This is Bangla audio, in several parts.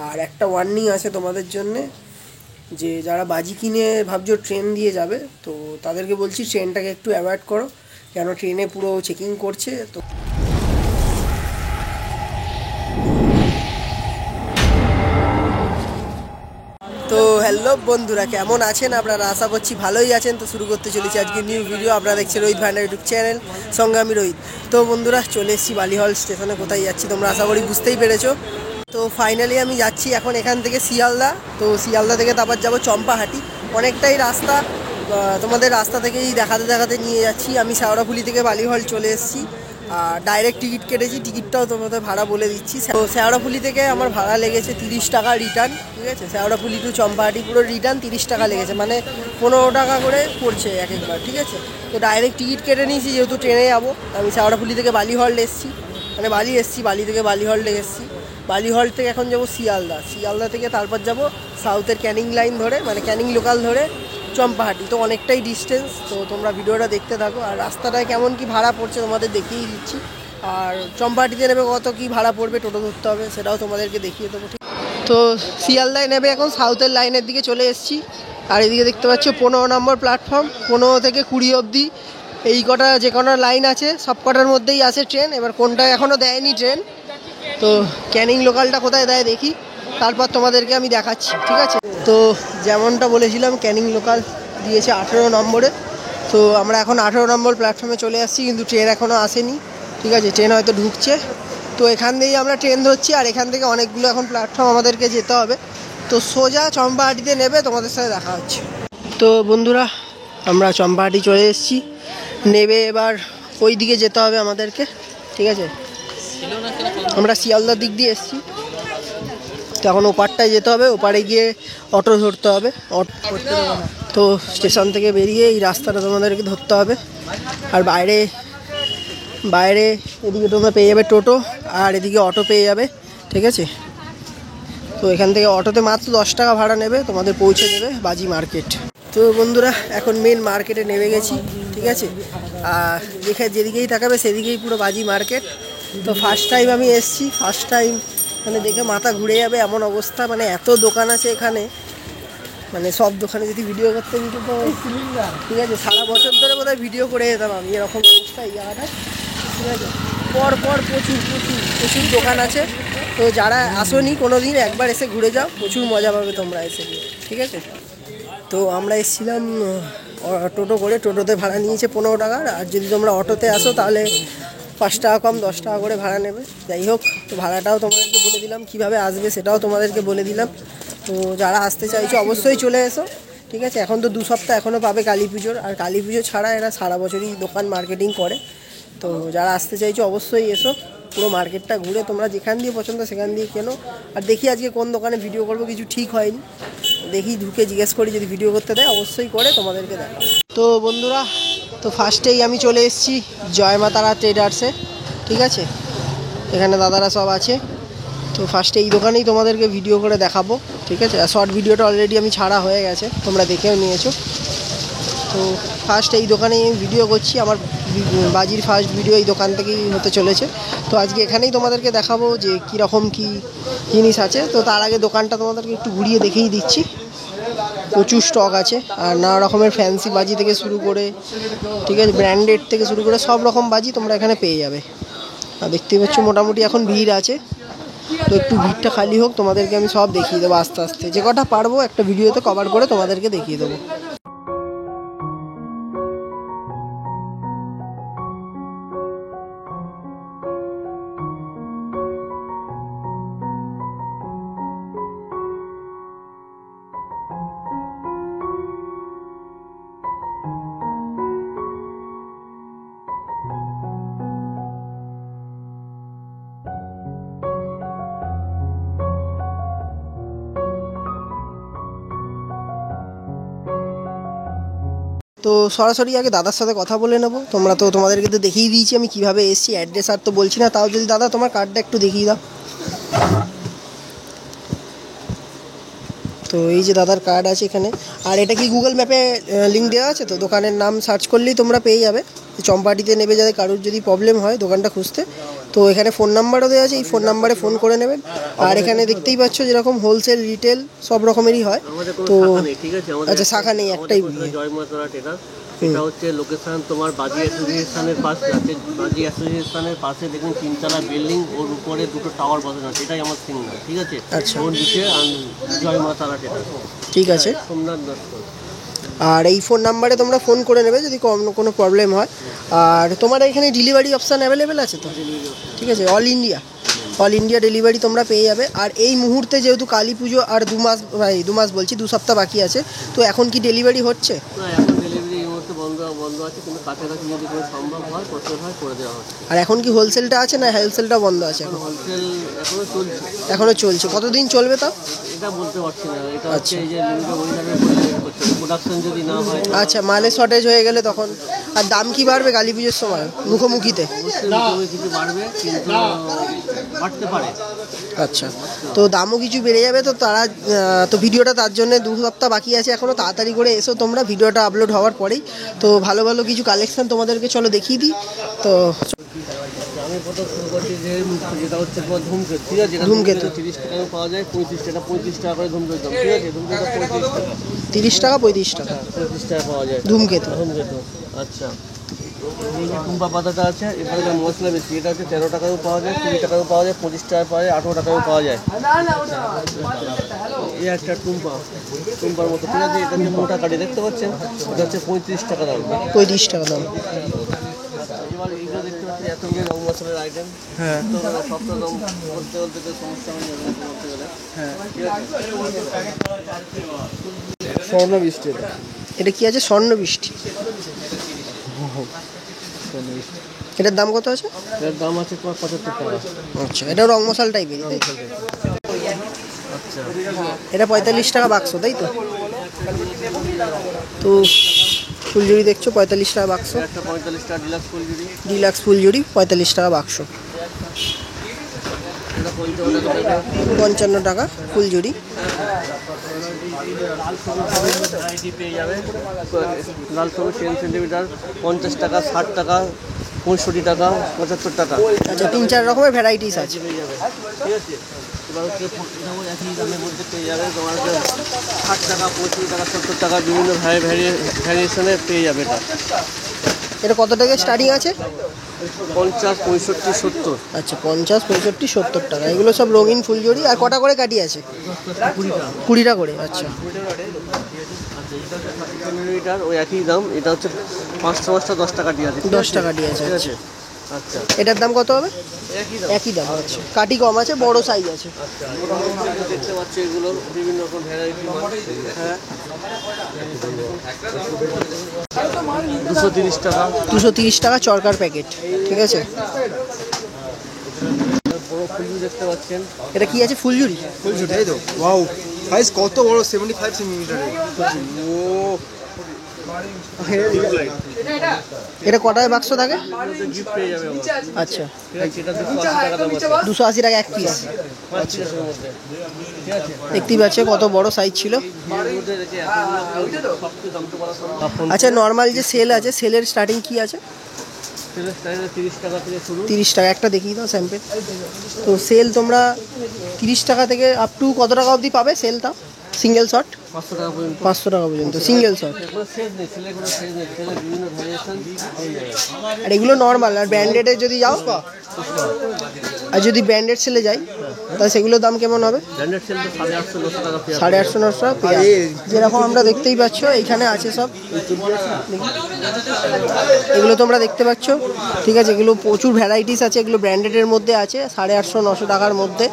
আর একটা ওয়ার্নিং আছে তোমাদের জন্যে, যে যারা বাজি কিনে ভাবছো ট্রেন দিয়ে যাবে, তো তাদেরকে বলছি ট্রেনটাকে একটু অ্যাভয়েড করো, কেন ট্রেনে পুরো চেকিং করছে। তো হ্যালো বন্ধুরা, কেমন আছেন আপনারা? আশা করছি ভালোই আছেন। তো শুরু করতে চলেছি আজকে নিউ ভিডিও। আপনারা দেখছেন রোহিত ভান্ডার ইউটিউব চ্যানেল, সঙ্গে আমি রোহিত। তো বন্ধুরা, চলে এসেছি বালিহল স্টেশনে। কোথায় যাচ্ছি তোমরা আশা করি বুঝতেই পেরেছো। তো ফাইনালি আমি যাচ্ছি এখন এখান থেকে শিয়ালদা। তো শিয়ালদা থেকে তারপর যাবো চম্পাহাটি। অনেকটাই রাস্তা, তোমাদের রাস্তা থেকেই দেখাতে দেখাতে নিয়ে যাচ্ছি। আমি শেওড়াফুলি থেকে বালিহল চলে এসেছি, আর ডাইরেক্ট টিকিট কেটেছি। টিকিটটাও তোমাদের ভাড়া বলে দিচ্ছি। তো শেওড়াফুলি থেকে আমার ভাড়া লেগেছে 30 টাকা রিটার্ন, ঠিক আছে। শেওড়াফুলি টু চম্পাহাটি পুরো রিটার্ন 30 টাকা লেগেছে, মানে 15 টাকা করে পড়ছে এক একবার, ঠিক আছে। তো ডাইরেক্ট টিকিট কেটে নিয়েছি, যেহেতু ট্রেনে যাবো। আমি শেওড়াফুলি থেকে বালিহল এসেছি, মানে বালি এসেছি, বালি থেকে বালিহল এসেছি। বালিহল থেকে এখন যাবো শিয়ালদা। শিয়ালদা থেকে তারপর যাব সাউথের ক্যানিং লাইন ধরে, মানে ক্যানিং লোকাল ধরে চম্পাহাটি। তো অনেকটাই ডিস্টেন্স। তো তোমরা ভিডিওটা দেখতে থাকো, আর রাস্তাটায় কেমন কি ভাড়া পড়ছে তোমাদের দেখিয়ে দিচ্ছি। আর চম্পাহাটিতে নেবে কত কি ভাড়া পড়বে, টোটো ধরতে হবে, সেটাও তোমাদেরকে দেখিয়ে দেবো, ঠিক। তো শিয়ালদায় নেবে এখন সাউথের লাইনের দিকে চলে এসেছি। আর এদিকে দেখতে পাচ্ছ 15 নম্বর প্ল্যাটফর্ম, 15 থেকে 20 অবধি এই কটা যে কটা লাইন আছে সব কটার মধ্যেই আছে ট্রেন। এবার কোনটা এখনও দেয়নি ট্রেন, তো ক্যানিং লোকালটা কোথায় দেয় দেখি, তারপর তোমাদেরকে আমি দেখাচ্ছি, ঠিক আছে। তো যেমনটা বলেছিলাম, ক্যানিং লোকাল দিয়েছে 18 নম্বরে। তো আমরা এখন 18 নম্বর প্ল্যাটফর্মে চলে আসছি, কিন্তু ট্রেন এখনও আসেনি, ঠিক আছে। ট্রেন হয়তো ঢুকছে। তো এখান দিয়েই আমরা ট্রেন ধরছি, আর এখান থেকে অনেকগুলো এখন প্ল্যাটফর্ম আমাদেরকে যেতে হবে। তো সোজা চম্পাহাটিতে নেবে, তোমাদের সাথে দেখা হচ্ছে। তো বন্ধুরা, আমরা চম্পাহাটি চলে এসেছি। নেবে এবার ওই দিকে যেতে হবে আমাদেরকে, ঠিক আছে। আমরা শিয়ালদার দিক দিয়ে এসেছি, তো এখন ওপারটায় যেতে হবে। ওপারে গিয়ে অটো ধরতে হবে। তো স্টেশন থেকে বেরিয়ে এই রাস্তাটা তোমাদেরকে ধরতে হবে। আর বাইরে বাইরে এদিকে তোমরা পেয়ে যাবে টোটো, আর এদিকে অটো পেয়ে যাবে, ঠিক আছে। তো এখান থেকে অটোতে মাত্র 10 টাকা ভাড়া নেবে, তোমাদের পৌঁছে দেবে বাজি মার্কেট। তো বন্ধুরা, এখন মেন মার্কেটে নেমে গেছি, ঠিক আছে। আর যেদিকেই তাকাবে সেদিকেই পুরো বাজি মার্কেট। তো ফার্স্ট টাইম আমি এসেছি, ফার্স্ট টাইম মানে দেখে মাথা ঘুরে যাবে এমন অবস্থা। মানে এত দোকান আছে এখানে, মানে সব দোকানে যদি ভিডিও করতে দিত তো, ঠিক আছে, সারা বছর ধরে বোধহয় ভিডিও করে যেতাম আমি। এরকম অবস্থা এই জায়গাটায়, ঠিক আছে। পর প্রচুর প্রচুর প্রচুর দোকান আছে। তো যারা আসোনি কোনো দিন, একবার এসে ঘুরে যাও, প্রচুর মজা পাবে তোমরা এসে, ঠিক আছে। তো আমরা এসেছিলাম টোটো করে। টোটোতে ভাড়া নিয়েছে 15 টাকা। আর যদি তোমরা অটোতে আসো তাহলে 5 টাকা কম, 10 টাকা করে ভাড়া নেবে। যাই হোক, তো ভাড়াটাও তোমাদেরকে বলে দিলাম, কীভাবে আসবে সেটাও তোমাদেরকে বলে দিলাম। তো যারা আসতে চাইছো অবশ্যই চলে এসো, ঠিক আছে। এখন তো 2 সপ্তাহ এখনও পাবে কালী পুজোর, আর কালী পুজো ছাড়া এরা সারা বছরই দোকান মার্কেটিং করে। তো যারা আসতে চাইছো অবশ্যই এসো, পুরো মার্কেটটা ঘুরে তোমরা যেখান দিয়ে পছন্দ সেখান দিয়ে কেনো। আর দেখি আজকে কোন দোকানে ভিডিও করবো, কিছু ঠিক হয়নি। দেখি ঢুকে জিজ্ঞেস করি, যদি ভিডিও করতে দেয় অবশ্যই করে তোমাদেরকে দেখাবো। তো বন্ধুরা, তো ফার্স্টেই আমি চলে এসেছি জয় মা তারা ট্রেডার্সে, ঠিক আছে। এখানে দাদারা সব আছে। তো ফার্স্টে এই দোকানেই তোমাদেরকে ভিডিও করে দেখাবো, ঠিক আছে। আর শর্ট ভিডিওটা অলরেডি আমি ছাড়া হয়ে গেছে, তোমরা দেখেও নিয়েছো। তো ফার্স্ট এই দোকানেই আমি ভিডিও করছি। আমার বাজির ফার্স্ট ভিডিও এই দোকান থেকেই হতে চলেছে। তো আজকে এখানেই তোমাদেরকে দেখাবো যে কীরকম কী জিনিস আছে। তো তার আগে দোকানটা তোমাদেরকে একটু ঘুরিয়ে দেখেই দিচ্ছি। প্রচুর স্টক আছে, আর নানা রকমের ফ্যান্সি বাজি থেকে শুরু করে, ঠিক আছে, ব্র্যান্ডেড থেকে শুরু করে সব রকম বাজি তোমরা এখানে পেয়ে যাবে। আর দেখতেই পাচ্ছ মোটামুটি এখন ভিড় আছে। তো একটু ভিড়টা খালি হোক, তোমাদেরকে আমি সব দেখিয়ে দেবো আস্তে আস্তে। যে কটা পারবো একটা ভিডিওতে কভার করে তোমাদেরকে দেখিয়ে দেবো। তো সরাসরি আগে দাদার সাথে কথা বলে নেবো। তোমাদেরকে তো দেখিয়ে দিয়েছি আমি কিভাবে এসেছি, অ্যাড্রেস আর তো বলছি না। তাও যদি দাদা তোমার কার্ডটা একটু দেখিয়ে দাও। তো এই যে দাদার কার্ড আছে এখানে। আর এটা কি গুগল ম্যাপে লিঙ্ক দেওয়া আছে? তো দোকানের নাম সার্চ করলেই তোমরা পেয়ে যাবে। চম্পাহাটিতে নেবে, যাদের কারোর যদি প্রবলেম হয় দোকানটা খুঁজতে, তো তো এখানে ফোন নাম্বারও দেওয়া আছে, এই ফোন নাম্বারে ফোন করে নেবেন। আর এখানে দেখতেই পাচ্ছ যেরকম হোলসেল রিটেল সব রকমেরই হয়। তো ঠিক আছে, আচ্ছা শাখা নেই, একটাই। জয় মা তারা টেলার, এটা হচ্ছে লোকেশন তোমার বাজি অ্যাসোসিয়েশনের পাশে আছে। বাজি অ্যাসোসিয়েশনের পাশে দেখুন 3 তলা বিল্ডিং, ওর উপরে 2টো টাওয়ার বসানো আছে, এটাই আমার সিগন্যাল। ঠিক আছে, ওর নিচে জয় মা তারা টেলার। ঠিক আছে, সোমনাথ দত্ত। আর এই ফোন নাম্বারে তোমরা ফোন করে নেবে যদি কোনো প্রবলেম হয়। আর তোমার এখানে ডেলিভারি অপশান অ্যাভেলেবেল আছে তো? ঠিক আছে, অল ইন্ডিয়া ডেলিভারি তোমরা পেয়ে যাবে। আর এই মুহূর্তে যেহেতু কালী পুজো আর 2 মাস বলছি 2 সপ্তাহ বাকি আছে, তো এখন কি ডেলিভারি হচ্ছে? না, এখন ডেলিভারি এই মুহূর্তে বন্ধ আছে, কিন্তু কাছাকাছি যদি কোনো সম্ভব হয় করে দেওয়া হচ্ছে। আর এখন কি হোলসেলটা আছে না হোলসেলটা বন্ধ আছে? এখন হোলসেল এখনো চলছে। কতদিন চলবে তাও? এটা বলতে পারছি না, এটা হচ্ছে এই যে প্রোডাকশন যদি না হয়। আচ্ছা, মালের শর্টেজ হয়ে গেলে তখন। আর দাম কি বাড়বে কালী পুজোর সময় মুখোমুখিতে? কিছু বাড়বে, কিন্তু বাড়তে পারে। আচ্ছা, তো দামও কিছু বেড়ে যাবে। তো তারা তো ভিডিওটা তার জন্য 2 সপ্তাহ বাকি আছে এখনও, তাড়াতাড়ি করে এসো তোমরা ভিডিওটা আপলোড হওয়ার পরেই। তো ভালো ভালো কিছু কালেকশন তোমাদেরকে চলো দেখিয়ে দিই। তো আমি প্রথম শুরু করছি যে যেটা হচ্ছে তোমার ধূমকেতু। ঠিক আছে, ধূমকেতু 30 টাকা পাওয়া যায়, 35 টাকা করে ধূমকেতু। ঠিক আছে, ধূমকেতু 30 টাকা 35 টাকা 35 টাকা পাওয়া যায় ধূমকেতু। আচ্ছা, এই যে টুম্পা পাতাটা আছে, এবারে মশলা বেশি, এটা হচ্ছে 13 টাকাও পাওয়া যায়, 20 টাকাও পাওয়া যায়, 25 টাকা পাওয়া যায়, 18 টাকাও পাওয়া যায়। এই একটা টুম্পার মতো। ঠিক আছে, এটা হচ্ছে মোটা কাঠি, দেখতে পাচ্ছেন, এটা হচ্ছে 35 টাকা দাম। 35 টাকা দাম। এবার এইগুলো দেখতে পাচ্ছি এতগুলো রং মশলার আইটেম। হ্যাঁ, তো সবটা রং বলতে তো সমস্যা হয়ে যাবে বলতে গেলে। হ্যাঁ, ঠিক আছে। স্বর্ণ বৃষ্টি, এটা কি আছে? স্বর্ণ বৃষ্টি। এটার দাম কত আছে? এর দাম আছে 75 টাকা। আচ্ছা, এটা রং মশাল টাইপের। আচ্ছা, এটা 45 টাকা বাক্স, তাই তো? তো ফুলঝুরি দেখছো 45 টাকা বাক্স। একটা 45 টাকা ডিলাক্স ফুলঝুরি 45 টাকা বাক্স। এটা 55 টাকা ফুলঝুরি। পেয়ে যাবে লাল সবুজ 10 সেন্টিমিটার 50 টাকা, 60 টাকা, 65 টাকা, 75 টাকা। আচ্ছা, 3-4 রকমের ভ্যারাইটিস আছে। পেয়ে যাবে। ঠিক আছে, এবার হচ্ছে একই দামের মধ্যে পেয়ে যাবে তোমার 60 টাকা, 65 টাকা, 70 টাকা, বিভিন্ন ভ্যারিয়েশনে পেয়ে যাবে। এটা কত টাকা স্টার্টিং আছে? 50, 65, 70। আচ্ছা, 50, 65, 70 টাকা। এগুলো সব রঙিন ফুলঝুরি। আর কটা করে কাটি আছে? 20টা করে। আচ্ছা, মিটার ওই একই দাম। এটা হচ্ছে 5টা 10 টাকা দিয়ে আছে। 10 টাকা দিয়ে আছে। ঠিক আছে, আচ্ছা, এটার দাম কত হবে? একই দাম। আচ্ছা, কাটি কম আছে, বড় সাইজ আছে। দেখতে পাচ্ছি এগুলো বিভিন্ন রকম ভ্যারাইটি। হ্যাঁ, 230 টাকা। 230 টাকা চরকার প্যাকেট। ঠিক আছে, বড় ফুলঝুরি দেখতে পাচ্ছেন। এটা কি আছে? ফুলঝুরি। তাই তো। ওয়াও, সাইজ কত বড়, 75 সেন্টিমিটারের। ও, এটা কটায় বাক্স থাকে? গিফট পেয়ে যাবে। আচ্ছা, এটা 280 টাকা দাম আছে। 280 টাকা এক পিস। 5 পিসের মধ্যে। ঠিক আছে, দেখতেই পাচ্ছে কত বড় সাইজ ছিল। এর মধ্যে দেখে সবচেয়ে দাম তো বলা সম্ভব। আচ্ছা, নর্মাল যে সেল আছে, সেলের স্টার্টিং কি আছে? 30 টাকা থেকে শুরু। 30 টাকা। একটা দেখিয়ে দাও স্যাম্পেল। তো সেল তোমরা 30 টাকা থেকে আপ টু কত টাকা অবধি পাবে সেলটা? সিঙ্গেল শট 500 টাকা পর্যন্ত। 500 টাকা পর্যন্ত সিঙ্গেল শট। কোনো সেল নেই, সেলে কোনো সেল নেই, সেলে বিভিন্ন ভ্যারিয়েশন হয়ে যাবে। আর এগুলো নর্মাল। আর ব্র্যান্ডেডে যদি যাও, আর যদি ব্র্যান্ডেড সেলে যাই, তাহলে সেগুলোর দাম কেমন হবে? ব্র্যান্ডেড সেল তো 850 900 টাকা পেয়ে 850-900 টাকা পেয়ে যাবে। যেরকম আমরা দেখতেই পাচ্ছ এইখানে আছে সব। এগুলো তোমরা দেখতে পাচ্ছ। ঠিক আছে, এগুলো প্রচুর ভ্যারাইটিস আছে। এগুলো ব্র্যান্ডেডের মধ্যে আছে 850-900 টাকার মধ্যে।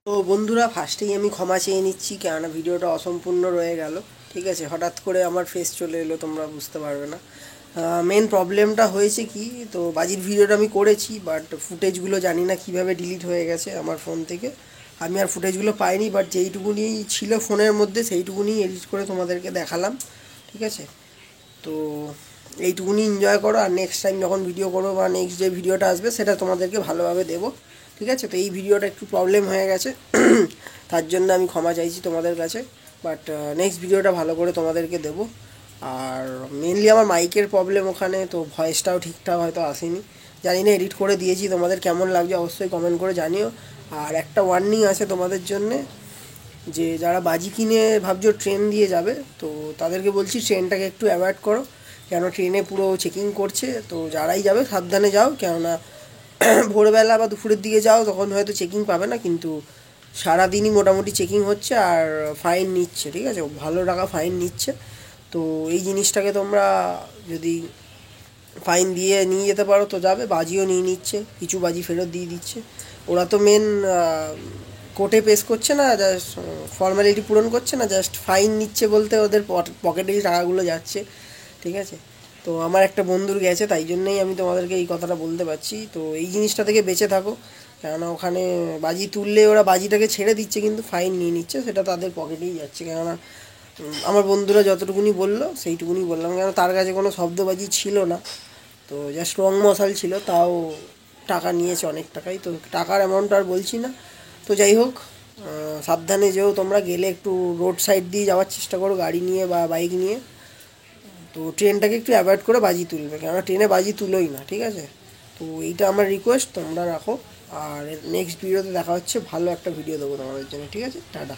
তো বন্ধুরা, ফার্স্টেই আমি ক্ষমা চেয়ে নিচ্ছি, কেননা ভিডিওটা অসম্পূর্ণ রয়ে গেল। ঠিক আছে, হঠাৎ করে আমার ফেস চলে এলো, তোমরা বুঝতে পারবে না। মেন প্রবলেমটা হয়েছে কি, তো বাজির ভিডিওটা আমি করেছি, বাট ফুটেজগুলো জানি না কিভাবে ডিলিট হয়ে গেছে আমার ফোন থেকে। আমি আর ফুটেজগুলো পাইনি, বাট যেইটুকুনি ছিল ফোনের মধ্যে সেইটুকুনি এডিট করে তোমাদেরকে দেখালাম। ঠিক আছে, তো এইটুকুনি এনজয় করো। আর নেক্সট টাইম যখন ভিডিও করো বা নেক্সট যে ভিডিওটা আসবে সেটা তোমাদেরকে ভালোভাবে দেবো। ঠিক আছে, তো এই ভিডিওটা একটু প্রবলেম হয়ে গেছে, তার জন্য আমি ক্ষমা চাইছি তোমাদের কাছে। বাট নেক্সট ভিডিওটা ভালো করে তোমাদেরকে দেবো। আর মেনলি আমার মাইকের প্রবলেম ওখানে, তো ভয়েসটাও ঠিকঠাক হয়তো আসেনি। জানি না এডিট করে দিয়েছি, তোমাদের কেমন লাগছে অবশ্যই কমেন্ট করে জানিও। আর একটা ওয়ার্নিং আছে তোমাদের জন্যে, যে যারা বাজি কিনে ভাবছো ট্রেন দিয়ে যাবে, তো তাদেরকে বলছি ট্রেনটাকে একটু অ্যাভয়েড করো, কেন ট্রেনে পুরো চেকিং করছে। তো যারাই যাবে সাবধানে যাও, কেননা ভোরবেলা বা দুপুরের দিকে যাও তখন হয়তো চেকিং পাবে না, কিন্তু সারাদিনই মোটামুটি চেকিং হচ্ছে আর ফাইন নিচ্ছে, ঠিক আছে, ভালো টাকা ফাইন নিচ্ছে। তো এই জিনিসটাকে তোমরা যদি ফাইন দিয়ে নিয়ে যেতে পারো তো যাবে। বাজিও নিয়ে নিচ্ছে, কিছু বাজি ফেরত দিয়ে দিচ্ছে। ওরা তো মেন কোর্টে পেশ করছে না, জাস্ট ফর্মালিটি পূরণ করছে না, জাস্ট ফাইন নিচ্ছে বলতে ওদের পকেটেই টাকাগুলো যাচ্ছে, ঠিক আছে। তো আমার একটা বন্ধুর গেছে, তাই জন্যই আমি তোমাদেরকে এই কথাটা বলতে পারছি। তো এই জিনিসটা থেকে বেঁচে থাকো, কেননা ওখানে বাজি তুললে ওরা বাজিটাকে ছেড়ে দিচ্ছে কিন্তু ফাইন নিয়ে নিচ্ছে, সেটা তাদের পকেটেই যাচ্ছে। কেননা আমার বন্ধুরা যতটুকুনি বললো সেইটুকুনি বললাম, কেন তার কাছে কোনো শব্দবাজি ছিল না, তো জাস্ট রং মশাল ছিল, তাও টাকা নিয়েছে অনেক টাকাই। তো টাকার অ্যামাউন্ট আর বলছি না। তো যাই হোক, সাবধানে যেও, তোমরা গেলে একটু রোড সাইড দিয়ে যাওয়ার চেষ্টা করো গাড়ি নিয়ে বা বাইক নিয়ে। তো ট্রেনটাকে একটু অ্যাভয়েড করে বাজি তুলবে, কেননা ট্রেনে বাজি তুলোই না, ঠিক আছে। তো এইটা আমার রিকোয়েস্ট, তোমরা রাখো। আর নেক্সট ভিডিওতে দেখা হচ্ছে, ভালো একটা ভিডিও দেবো তোমাদের জন্য, ঠিক আছে, টাটা।